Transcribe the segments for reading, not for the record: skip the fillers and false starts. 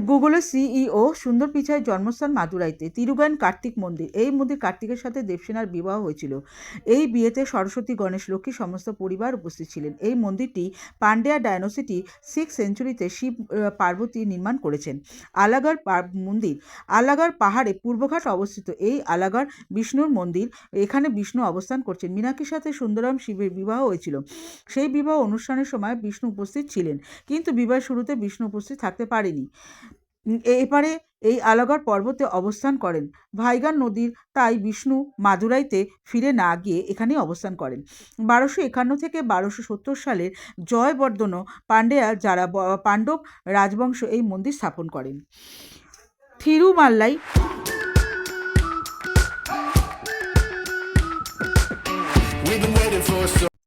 গুগলের সিইও সুন্দর পিচাইয়ের জন্মস্থান মাদুরাইতে। তিরুগান কার্তিক মন্দির। এই মন্দির কার্তিকের সাথে দেবসেনার বিবাহ হয়েছিল। এই বিয়েতে সরস্বতী, গণেশ, লক্ষ্মী সমস্ত পরিবার উপস্থিত ছিলেন। এই মন্দিরটি পান্ডিয়া ডায়নোসিটি 6th সেঞ্চুরিতে শিব পার্বতী নির্মাণ করেছেন। আলাগড় মন্দির। আলাগড় পাহাড়ে পূর্বঘাট অবস্থিত এই আলাগড় বিষ্ণুর মন্দির। এখানে বিষ্ণু অবস্থান করছেন। মীনাক্ষীর সাথে সুন্দরম শিবের বিবাহ হয়েছিল। সেই বিবাহ অনুষ্ঠানের সময় বিষ্ণু উপস্থিত ছিলেন, কিন্তু বিবাহের শুরুতে বিষ্ণু উপস্থিত থাকতে পারেনি। এপারে এই আলাগড় পর্বতে অবস্থান করেন ভাইগান নদীর, তাই বিষ্ণু মাদুরাইতে ফিরে না গিয়ে এখানেই অবস্থান করেন। 1251 থেকে 1270 সালের জয়বর্ধন পান্ডিয়া, যারা পাণ্ডব রাজবংশ, এই মন্দির স্থাপন করেন। থিরুমাল্লাই।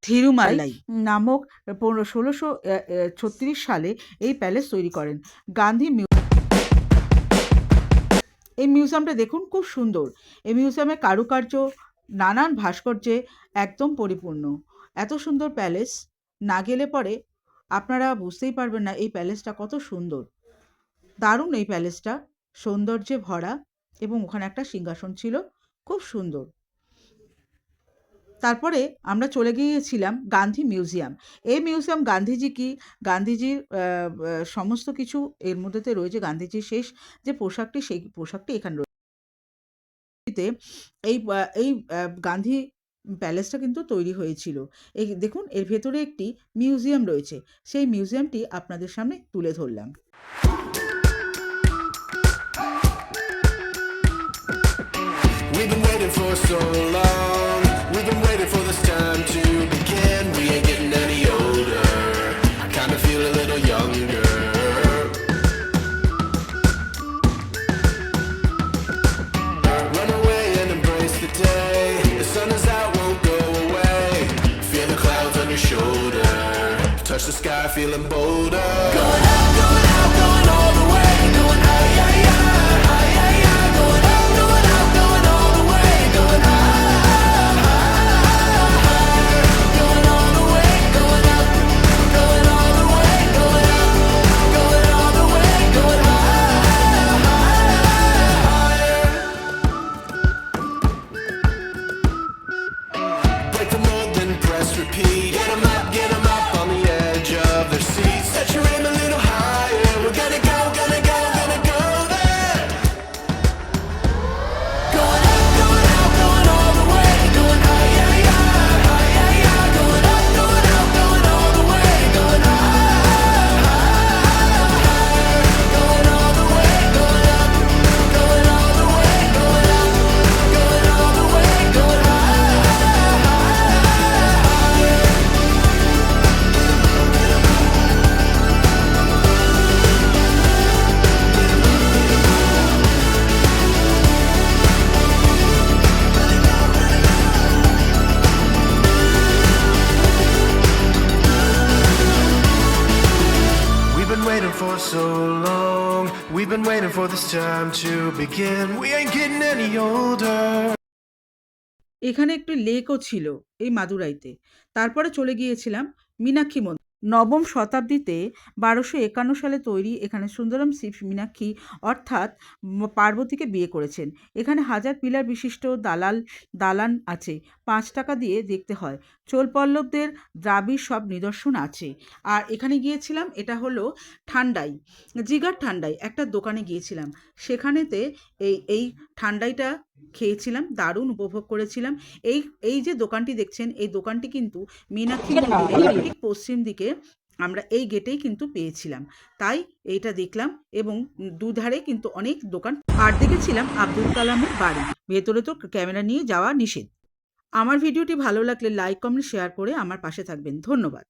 থিরুমাল্লাই নামক 1636 সালে এই প্যালেস তৈরি করেন গান্ধী। এই মিউজিয়ামটা দেখুন, খুব সুন্দর। এই মিউজিয়ামের কারুকার্য নানান ভাস্কর্যে একদম পরিপূর্ণ। এত সুন্দর প্যালেস, না গেলে পরে আপনারা বুঝতেই পারবেন না এই প্যালেসটা কত সুন্দর। দারুণ এই প্যালেসটা, সৌন্দর্যে ভরা, এবং ওখানে একটা সিংহাসন ছিল, খুব সুন্দর। তারপরে আমরা চলে গিয়েছিলাম গান্ধী মিউজিয়াম। এই মিউজিয়াম গান্ধীজির সমস্ত কিছু এর মধ্যেতে রয়েছে। গান্ধীজির শেষ যে পোশাকটি, সেই পোশাকটি এখানে রয়েছে। এই এই গান্ধী প্যালেসটা কিন্তু তৈরি হয়েছিল। এই দেখুন, এর ভেতরে একটি মিউজিয়াম রয়েছে। সেই মিউজিয়ামটি আপনাদের সামনে তুলে ধরলাম। We've been waiting for so long. We've been waiting for this time to begin. We ain't getting any older. I kinda feel a little younger. Run away and embrace the day. The sun is out, won't go away. Feel the clouds on your shoulder. Touch the sky, feeling bolder. Going out, going out, going all the way. Going out, yeah, yeah. Going out, going out, going all the way. Going out. Repeat. Get 'em up on the edge of their seats. Set your aim a little higher. We're gonna go there. Going up, going out, going all the way. Going high, yeah, yeah. Going up, going out, going all the way. Going going all the way. Going up, going all the way. Going up, going all the way. Going high. For so long, we've been waiting for this time to begin. We ain't getting any older. এখানে একটু লেকও ছিল এই মাদুরাইতে। তারপরে চলে গিয়েছিলাম মীনাক্ষী মন্দির। 9ম শতাব্দীতে 1251 সালে তৈরি এখানে সুন্দরম শিব মীনাক্ষী অর্থাৎ পার্বতীকে বিয়ে করেছেন। এখানে 1000 পিলার বিশিষ্ট দালান আছে। 5 টাকা দিয়ে দেখতে হয়। চোল পল্লবদের দ্রাবিড় সব নিদর্শন আছে। আর এখানে গিয়েছিলাম, এটা হলো ঠান্ডাই, জিগার ঠান্ডাই, একটা দোকানে গিয়েছিলাম। সেখানেতে এই ঠান্ডাইটা খেয়েছিলাম, দারুণ উপভোগ করেছিলাম। এই যে দোকানটি দেখছেন, এই দোকানটি কিন্তু মীনাক্ষী মন্দিরের ঠিক পশ্চিম দিকে আমরা এই গেটেই কিন্তু পেয়েছিলাম। তাই এইটা দেখলাম, এবং দুধারে কিন্তু অনেক দোকান। আর দেখেছিলাম আব্দুল কালামের বাড়ি। ভেতরে তো ক্যামেরা নিয়ে যাওয়া নিষেধ। আমার ভিডিওটি ভালো লাগলে লাইক, কমেন্ট, শেয়ার করে আমার পাশে থাকবেন। ধন্যবাদ।